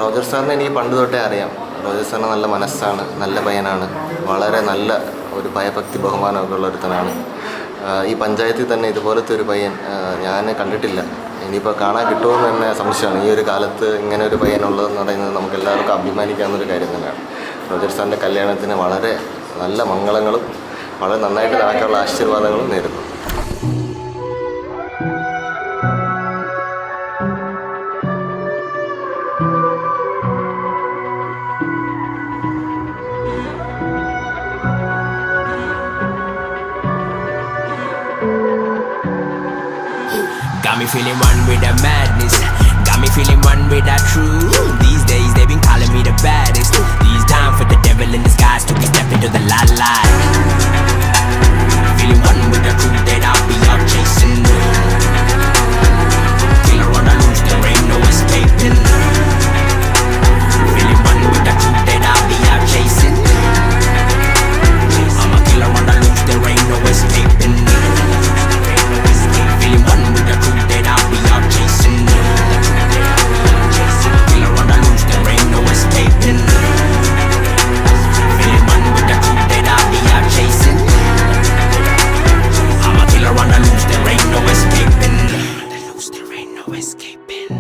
Roger സാറിനെ എനിക്ക് പണ്ട് തൊട്ടേ അറിയാം. റോജർ സാറിന് നല്ല മനസ്സാണ്, നല്ല പയ്യനാണ്, വളരെ നല്ല ഒരു ഭയഭക്തി ബഹുമാനമൊക്കെ ഉള്ള ഒരുത്തനാണ്. ഈ പഞ്ചായത്തിൽ തന്നെ ഇതുപോലത്തെ ഒരു പയ്യൻ ഞാൻ കണ്ടിട്ടില്ല. ഇനിയിപ്പോൾ കാണാൻ കിട്ടുമെന്ന് തന്നെ സംശയമാണ്. ഈ ഒരു കാലത്ത് ഇങ്ങനെ ഒരു പയ്യനുള്ളതെന്ന് പറയുന്നത് നമുക്ക് എല്ലാവർക്കും അഭിമാനിക്കാവുന്നൊരു കാര്യം തന്നെയാണ്. റോജർ സാറിൻ്റെ കല്യാണത്തിന് വളരെ നല്ല മംഗളങ്ങളും വളരെ നന്നായിട്ട് നടക്കാനുള്ള ആശീർവാദങ്ങളും നേരുന്നു. Got me feeling one with the madness. Got me feeling one with that truth. These days they've been calling me the baddest. These time for the devil in disguise to be step into the limelight. Feeling one with the truth that I'll be out chasing. Killer on the loose, there ain't no escaping. Feeling one with the truth that I'll be out chasing. I'm a killer on the loose, there ain't no escaping. Feeling one with the truth that I'll be out chasing. Killer on the loose, there ain't no escaping. Feeling one with the truth that I'll be out chasing. I'm a killer on the loose, there ain't no escaping. On the loose, there ain't no escaping.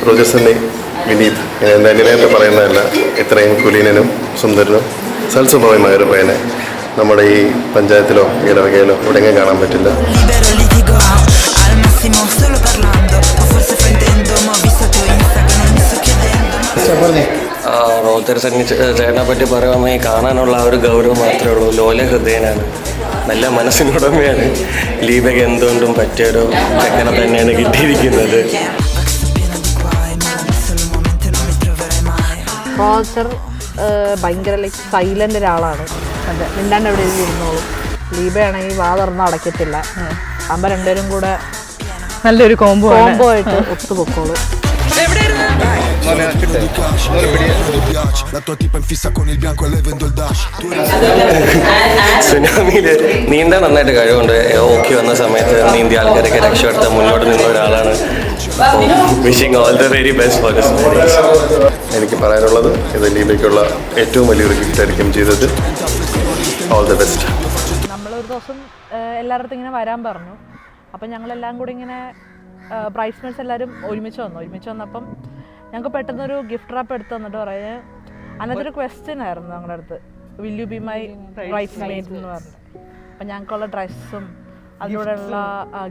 Roger Sunny, Vineeth, എൻ്റെ അനിയനായിട്ട് പറയുന്നതല്ല, ഇത്രയും കുലീനനും സുന്ദരനും സൽസ്വഭാവമായ ഒരു പയ്യനെ നമ്മുടെ ഈ പഞ്ചായത്തിലോ ഇടവകയിലോ എവിടെയെങ്കിലും കാണാൻ പറ്റില്ല. റോജർ സണ്ണി ചേട്ടനെ പറ്റി പറയുകയാണെങ്കിൽ കാണാനുള്ള ആ ഒരു ഗൗരവം മാത്രമേ ഉള്ളൂ. ലോല ഹൃദയനാണ്, നല്ല മനസ്സിനുടമയാണ്. ലീബയ്ക്ക് എന്തുകൊണ്ടും പറ്റിയൊരു ചെക്കനെ തന്നെയാണ് കിട്ടിയിരിക്കുന്നത്. റോജർ ഭയങ്കര ലൈക്ക് സൈലൻ്റ് ഒരാളാണ്. അതെ, മിണ്ടാണ്ട് എവിടെ ഇരുന്നോളും. ലീബയാണെങ്കിൽ വാ തുറന്ന് അടയ്ക്കത്തില്ല. അമ്മ രണ്ടുപേരും കൂടെ നല്ലൊരു കോംബോ ആയിട്ട് ഒത്തുപൊക്കോളൂ. സുനാമിയിൽ നീന്താൻ നന്നായിട്ട് കഴിവുണ്ട്. ഓക്കെ വന്ന സമയത്ത് നീന്തി ആൾക്കാരൊക്കെ രക്ഷപ്പെടുത്താൻ മുന്നോട്ട് നിന്ന ഒരാളാണ്. Wishing all the very best for this movies. എനിക്ക് പറയാനുള്ളത്, ഇത് ലീബയ്ക്കുള്ള ഏറ്റവും വലിയൊരു ഗിഫ്റ്റ് ആയിരിക്കും ചെയ്തത്. All the best. നമ്മളൊരു ദിവസം എല്ലായിടത്തും ഇങ്ങനെ വരാൻ പറഞ്ഞു. അപ്പം ഞങ്ങളെല്ലാം കൂടി ഇങ്ങനെ ബ്രൈഡ്സ്മെയ്ഡ്സ് എല്ലാവരും ഒരുമിച്ച് വന്നപ്പം ഞങ്ങൾക്ക് പെട്ടെന്നൊരു ഗിഫ്റ്റ് റാപ്പ് എടുത്ത് തന്നിട്ട് പറയാൻ, അതിനകത്തൊരു ക്വസ്റ്റ്യൻ ആയിരുന്നു ഞങ്ങളുടെ അടുത്ത്, വിൽ യു ബി മൈ ബ്രൈഡ്സ്മെയ്ഡ് എന്ന് പറഞ്ഞു. അപ്പം ഞങ്ങൾക്കുള്ള ഡ്രസ്സും അതിലൂടെയുള്ള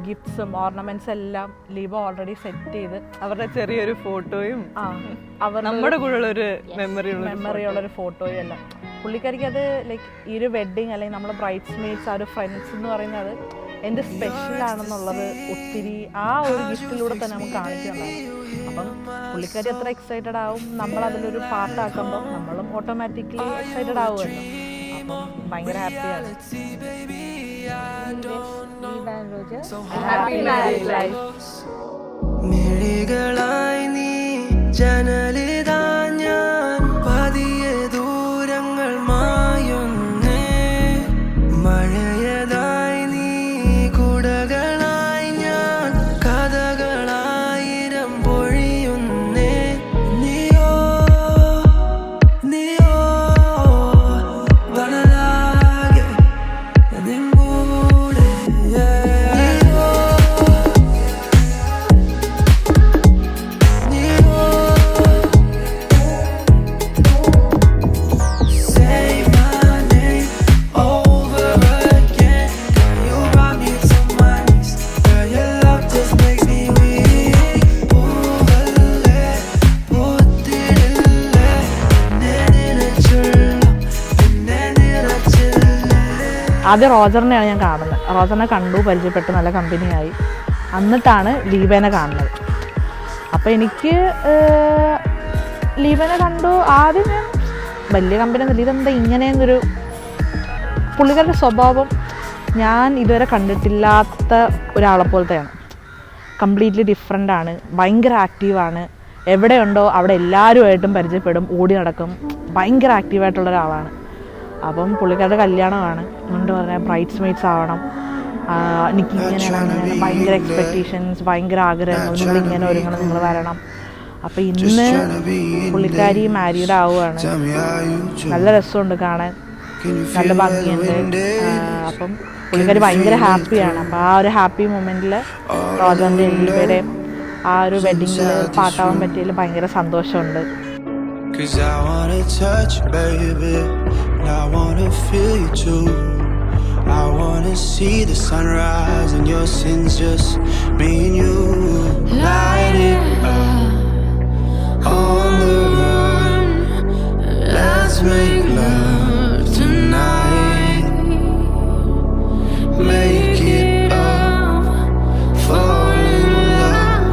ഗിഫ്റ്റ്സും ഓർണമെന്റ്സ് എല്ലാം ലീബ ഓൾറെഡി സെറ്റ് ചെയ്ത്, അവരുടെ ചെറിയൊരു ഫോട്ടോയും നമ്മുടെ കൂടെ ഉള്ളൊരു മെമ്മറിയുള്ളൊരു ഫോട്ടോയും എല്ലാം പുള്ളിക്കാരിക്ക് അത് ലൈക്ക് ഈ ഒരു വെഡ്ഡിങ് അല്ലെങ്കിൽ നമ്മുടെ ബ്രൈഡ്സ്മെയ്ഡ്സ് ആ ഒരു ഫ്രണ്ട്സ് എന്ന് പറയുന്നത് എന്ത് സ്പെഷ്യലാണെന്നുള്ളത് ഒത്തിരി ആ ഒരു ഗിഫ്റ്റിലൂടെ തന്നെ നമുക്ക് കാണിക്കുന്നുണ്ടായിരുന്നു. അപ്പം പുള്ളിക്കാരി അത്ര എക്സൈറ്റഡ് ആവും, നമ്മളതിലൊരു പാർട്ടാക്കുമ്പോൾ നമ്മളും ഓട്ടോമാറ്റിക്കലി എക്സൈറ്റഡ് ആവുമല്ലോ. അപ്പം ഭയങ്കര ഹാപ്പിയാണ്. മിഴികളായി നീ ജനലിതാ ഞാൻ പതിയെ ദൂരങ്ങൾ മായുന്നേ, മഴയതായി നീ കുടകളായി ഞാൻ കഥകളായിരം പൊഴിയുന്നേ. നീയോ നീയോ വനലാകെ നിങ്ങൂടെ ആദ്യം റോജറിനെയാണ് ഞാൻ കാണുന്നത്. റോജറിനെ കണ്ടു, പരിചയപ്പെട്ട്, നല്ല കമ്പനിയായി. എന്നിട്ടാണ് ലീബേനെ കാണുന്നത്. അപ്പോൾ എനിക്ക് ലീബേനെ കണ്ടു. ആദ്യം ഞാൻ വലിയ കമ്പനി ഒന്നുമില്ല, ഇതെന്താ ഇങ്ങനെയെന്നൊരു, പുള്ളിക്കാരുടെ സ്വഭാവം ഞാൻ ഇതുവരെ കണ്ടിട്ടില്ലാത്ത ഒരാളെ പോലത്തെയാണ്. കംപ്ലീറ്റ്ലി ഡിഫറെൻ്റാണ്, ഭയങ്കര ആക്റ്റീവാണ്. എവിടെയുണ്ടോ അവിടെ എല്ലാവരുമായിട്ടും പരിചയപ്പെടും, ഓടി നടക്കും, ഭയങ്കര ആക്റ്റീവായിട്ടുള്ള ഒരാളാണ്. അപ്പം പുള്ളിക്കാരുടെ കല്യാണമാണ്, അതുകൊണ്ട് പറഞ്ഞാൽ ബ്രൈഡ്സ് മെയ്ഡ്സ് ആവണം, എനിക്ക് ഇങ്ങനെയാണ് അങ്ങനെ ഭയങ്കര എക്സ്പെക്റ്റേഷൻസ്, ഭയങ്കര ആഗ്രഹങ്ങൾ, നിങ്ങൾ ഇങ്ങനെ ഒരുങ്ങണം, നിങ്ങൾ വരണം. അപ്പം ഇന്ന് പുള്ളിക്കാരി മാരീഡ് ആവുകയാണ്. നല്ല രസമുണ്ട് കാണാൻ, നല്ല ഭംഗിയുണ്ട്. അപ്പം പുള്ളിക്കാരി ഭയങ്കര ഹാപ്പിയാണ്. അപ്പോൾ ആ ഒരു ഹാപ്പി മൊമെൻറ്റിൽ റോജാൻ്റെ ലീബയുടെയും ആ ഒരു വെഡിങ്ങിൽ പാട്ടാവാൻ പറ്റിയതിൽ ഭയങ്കര സന്തോഷമുണ്ട്. Cause I wanna touch you, baby, and I wanna feel you too. I wanna see the sunrise and your sins, just me and you. Light it up on the run, let's make love tonight. Make it up, fall in love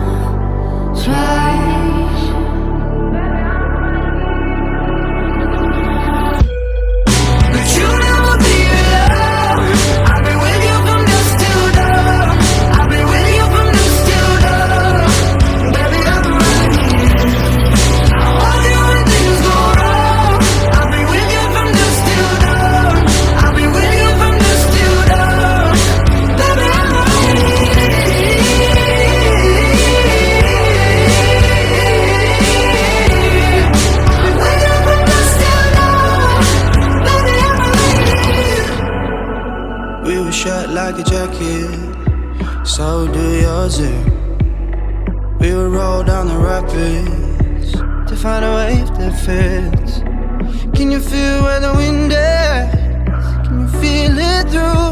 twice. We were shut like a jacket, so do yours. We would roll down the rapids to find a wave that fits. Can you feel where the wind is? Can you feel it through